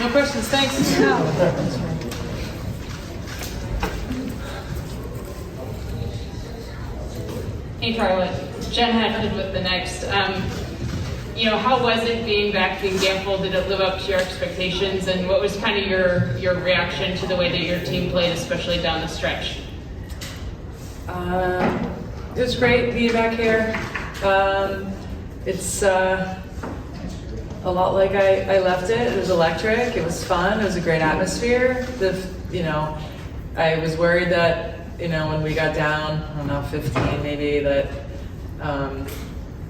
No questions, thanks. Hey Carla, Jen Hatchett with the Next. How was it being back in Gamble? Did it live up to your expectations? And what was kind of your reaction to the way that your team played, especially down the stretch? It was great being back here. It's a lot like I left it. It was electric. It was fun. It was a great atmosphere. I was worried that when we got down, 15 maybe, that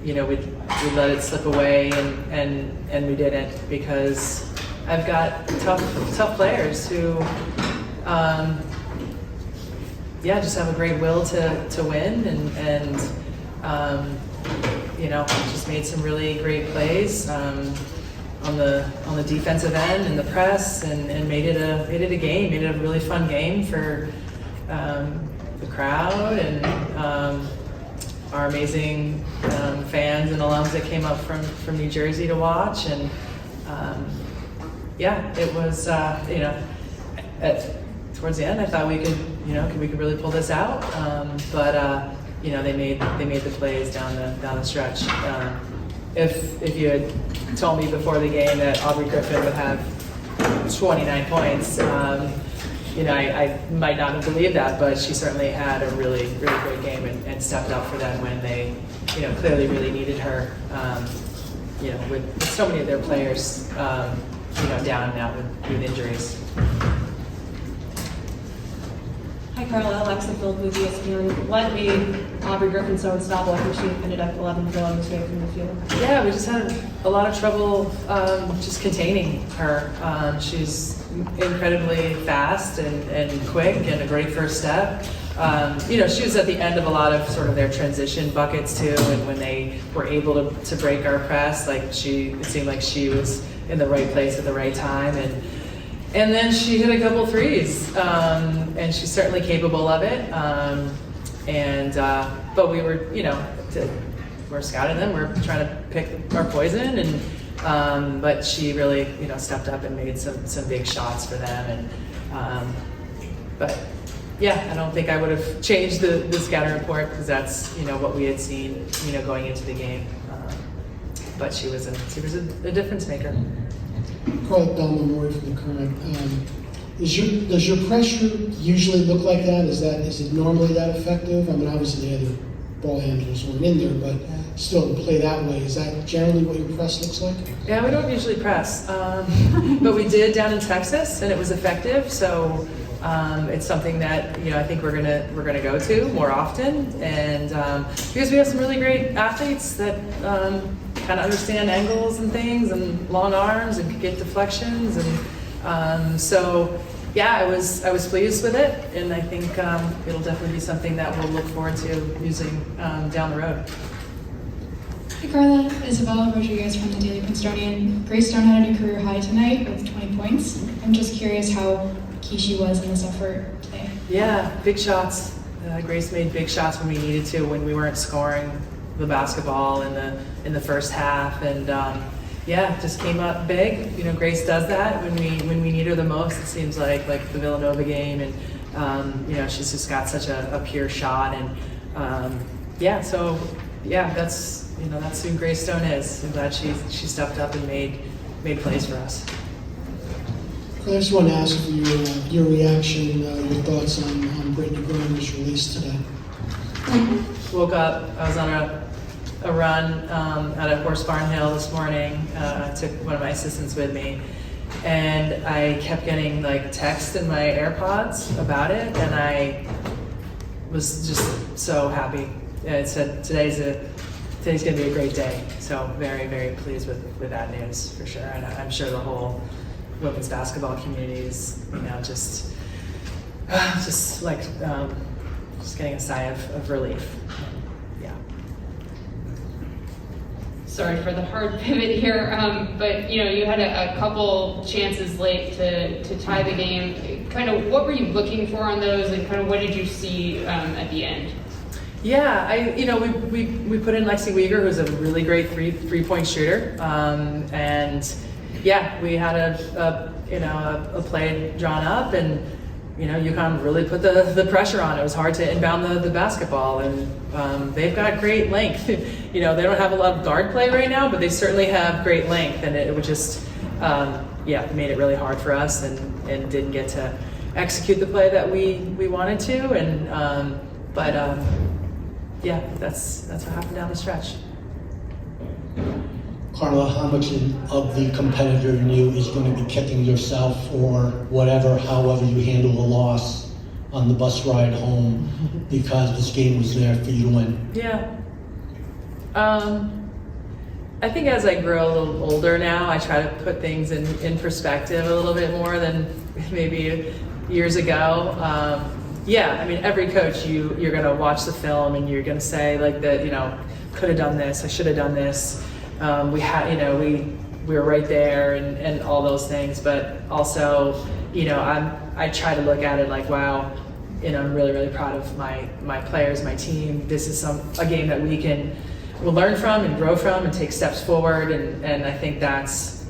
we'd let it slip away, and we didn't, because I've got tough players who just have a great will to win, and just made some really great plays on the defensive end and the press, and made it a game, made it a really fun game for the crowd and our amazing fans and alums that came up from New Jersey to watch. And it was towards the end I thought we could really pull this out, but they made the plays down the stretch. If you had told me before the game that Aubrey Griffin would have 29 points, I might not have believed that, but she certainly had a really, really great game and stepped up for them when they, clearly really needed her. With so many of their players, down and out with injuries. Hi Carla, Alexa Phil with ESPN. What made Aubrey Griffin so unstoppable after she ended up 11 going this way from the field? Yeah, we just had a lot of trouble just containing her. She's incredibly fast and quick and a great first step. She was at the end of a lot of sort of their transition buckets too, and when they were able to break our press, it seemed like she was in the right place at the right time, and then she hit a couple threes, and she's certainly capable of it. But we were, we're scouting them, we're trying to pick our poison, and but she really, stepped up and made some big shots for them, and but yeah, I don't think I would have changed the scouting report, because that's what we had seen, going into the game. But she was a difference maker. Carla Berube from the Current. Does your pressure usually look like that? Is it normally that effective? I mean, obviously the other ball handlers weren't in there, but still to play that way, is that generally what your press looks like? Yeah, we don't usually press, but we did down in Texas, and it was effective. So it's something that I think we're gonna go to more often, and because we have some really great athletes that kind of understand angles and things and long arms and can get deflections, and so yeah, I was pleased with it, and I think it'll definitely be something that we'll look forward to using down the road. Hey Carla, Isabella Rodriguez from the Daily Princetonian. Grace Stone had a career high tonight with 20 points. I'm just curious how key she was in this effort today. Yeah, big shots. Grace made big shots when we needed to, when we weren't scoring the basketball in the first half, and just came up big. Grace does that when we need her the most. It seems like the Villanova game, and she's just got such a pure shot, and that's who Grace Stone is. I'm glad she stepped up and made plays for us. I just want to ask for your reaction, your thoughts on Brittany Griner's release today. Woke up, I was on a run at a Horse Barn Hill this morning. I took one of my assistants with me, and I kept getting text in my AirPods about it, and I was just so happy. It said today's going to be a great day. So very, very pleased with that news for sure. And I'm sure the whole women's basketball community is, just getting a sigh of relief. Yeah. Sorry for the hard pivot here, but you had a couple chances late to tie the game. Kind of what were you looking for on those, and kind of what did you see at the end? Yeah, we put in Lexi Weger, who's a really great three-point shooter, and yeah, we had a a play drawn up, and UConn really put the pressure on. It was hard to inbound the basketball, and they've got great length. They don't have a lot of guard play right now, but they certainly have great length, and it would just made it really hard for us, and didn't get to execute the play that we wanted to, and that's what happened down the stretch. Carla, how much of the competitor in you is going to be kicking yourself or whatever, however you handle a loss on the bus ride home because this game was there for you to win? Yeah. I think as I grow a little older now, I try to put things in perspective a little bit more than maybe years ago. Every coach, you're going to watch the film and you're going to say could have done this, I should have done this. We were right there and all those things, but also, I try to look at it like, wow, I'm really, really proud of my players, my team. This is a game that we'll learn from and grow from and take steps forward. And I think that's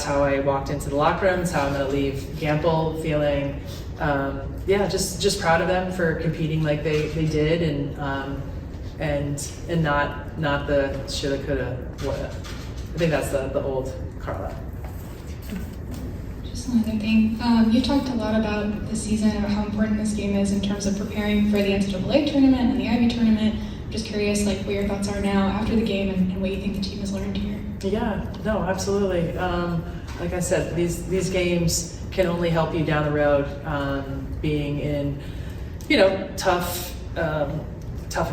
how I walked into the locker room. It's how I'm going to leave Gamble feeling, just proud of them for competing like they did, and not the shoulda, coulda, woulda. I think that's the old Carla. Just another thing. You talked a lot about this season, about how important this game is in terms of preparing for the NCAA tournament and the Ivy tournament. I'm just curious, what your thoughts are now after the game and what you think the team has learned here. Yeah, no, absolutely. Like I said, these games can only help you down the road. Being in, tough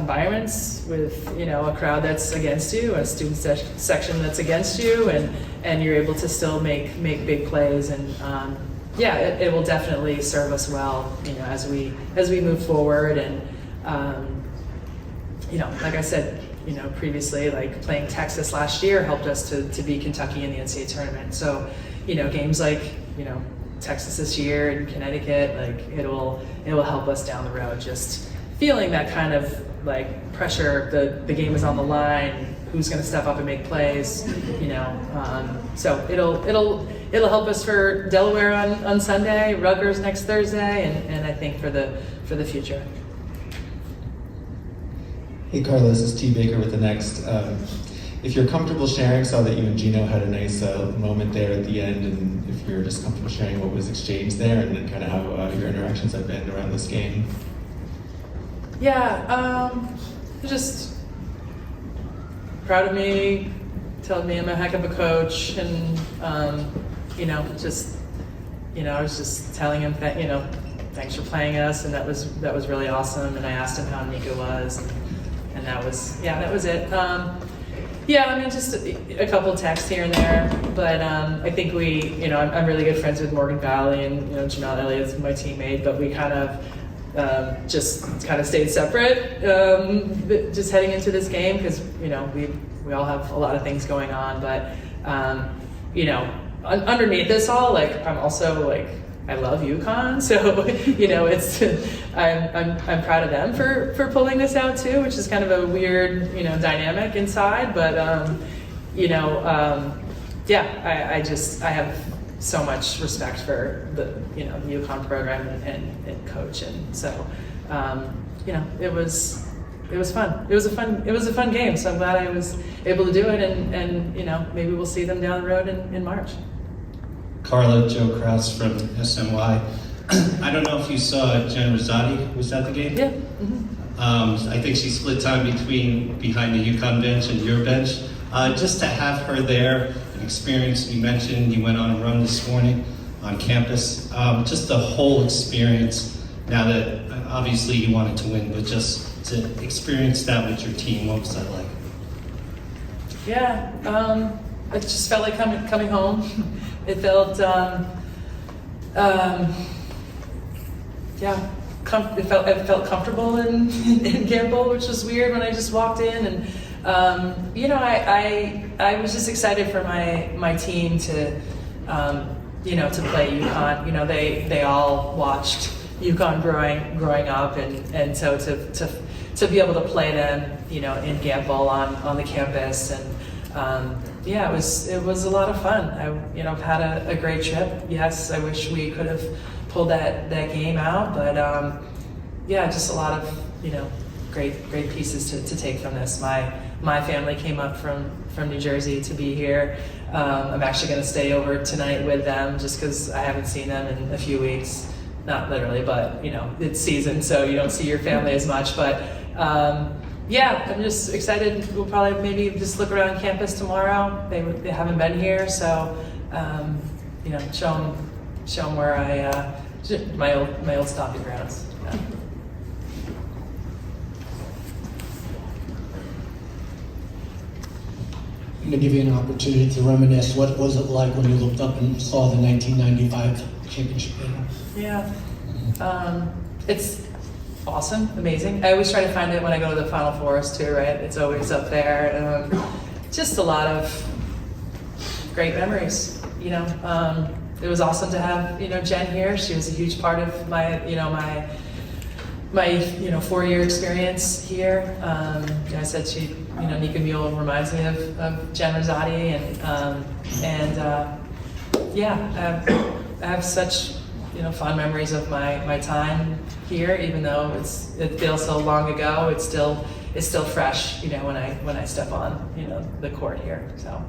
environments with a crowd that's against you, a student section that's against you, and you're able to still make big plays, and it will definitely serve us well as we move forward. And like I said previously, like playing Texas last year helped us to beat Kentucky in the NCAA tournament. So games like Texas this year and Connecticut, it will help us down the road, just feeling that kind of pressure. The game is on the line. Who's going to step up and make plays? So it'll help us for Delaware on Sunday, Rutgers next Thursday, and I think for the future. Hey Carla, this is T. Baker with the Next. If you're comfortable sharing, saw that you and Geno had a nice moment there at the end, and if you're just comfortable sharing what was exchanged there and then kind of how your interactions have been around this game. Yeah, just proud of me, telling me I'm a heck of a coach, and I was just telling him that thanks for playing us, and that was really awesome. And I asked him how Nika was, and that was it. Just a couple texts here and there, but I think I'm really good friends with Morgan Valley, and Jamel Elliott's my teammate, but we kind of just stayed separate, just heading into this game, because we all have a lot of things going on, but underneath this all, I'm also I love UConn, so it's I'm proud of them for pulling this out too, which is kind of a weird dynamic inside, but I have so much respect for the the UConn program and coach, and so it was fun. It was a fun game, so I'm glad I was able to do it, and maybe we'll see them down the road in March. Carla, Joe Krause from SNY. I don't know if you saw Jen Rosati was at the game. Yeah. Mm-hmm. I think she split time behind the UConn bench and your bench. Just to have her there, an experience. You mentioned you went on a run this morning on campus. Just the whole experience. Now that obviously you wanted to win, but just to experience that with your team, what was that like? Yeah, it just felt like coming home. It felt, it felt comfortable in Gamble, which was weird when I just walked in, and I was just excited for my team to to play UConn. They all watched UConn growing up, and so to be able to play them in Gamble on the campus, and yeah, it was a lot of fun. I've had a great trip. Yes, I wish we could have pulled that game out, but yeah, just a lot of great pieces to take from this. My family came up from New Jersey to be here. I'm actually going to stay over tonight with them just because I haven't seen them in a few weeks. Not literally, but it's season, so you don't see your family as much. But yeah, I'm just excited. We'll probably maybe just look around campus tomorrow. They haven't been here, so show them where my old stomping grounds. Yeah. I'm going to give you an opportunity to reminisce. What was it like when you looked up and saw the 1995 championship banner? Yeah, it's awesome, amazing. I always try to find it when I go to the Final Fours too, right? It's always up there. Just a lot of great memories. It was awesome to have Jen here. She was a huge part of my my 4-year experience here. I said Nika Mule reminds me of Jen Rosati, and yeah, I have such fond memories of my time here, even though it feels so long ago. It's still fresh, when I step on the court here. So.